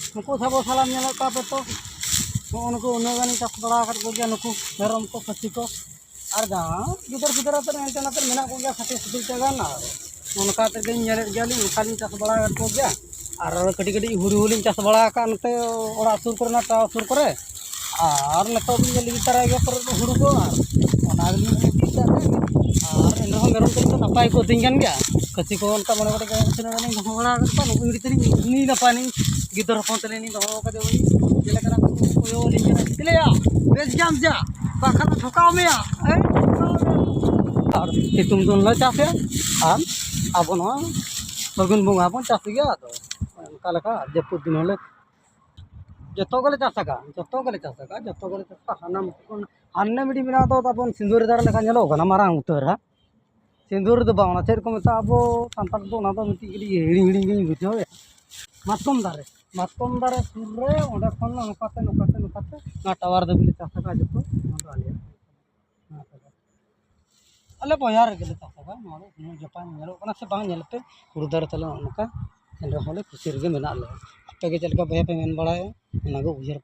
नुकु साबो सालाम नेलो का पे तो नुकु उन्नगानी चास बड़ा कर को गया नुकु मेरम को खसी को और जहाँ गिदर गिदर आते एंटे नाते मेना को गया खाते सुधुल जगह ना उनका ते गई नेले गयाली उनकाली चास बड़ा कर को गया और कटी कटी हुरी हुली चास बड़ा का नते ओड़ा सुर करे ना टाव सुर करे और नतो भी नेली तरह गया पर हुरू को और नागली तीसा और एनरो मेरम को नपाय को दिंगन गया कसी को उनका मने बड़े गया सिना नहीं बड़ा करता नुकु हिड़ी तनी नी नपानी गिदर होपन तले नी दहो का दे वही जेला कना को यो लिंग तिलेया बेस जाम जा बाखा ठोकाव में और सितुंग दुन ला चासे आम आबन फगुन बुंगा बन चास गया तो उनका लका जपुद दिन होले जतो गले चासका हान्ने मिडी मिला तो अपन सिंदूर दार लेका नेलो गना मारांग उतर हा सिंदूर दो बावना चेर को मेता अब सांतार दो ना तो मिटी गिडी हिड़ी हिड़ी गे बुझावे मातकम दारे सुर रे ओंडे खन नकाते ना टावर दो बिले चासका जतो ना आले अले बयार गेले चासका नोडे जपान नेलो कना से बांग नेलते हुरदार तले नका एंडे होले खुशी रे मेना ले आपे के चलका बया पे मेन बड़ाय ना गो उजर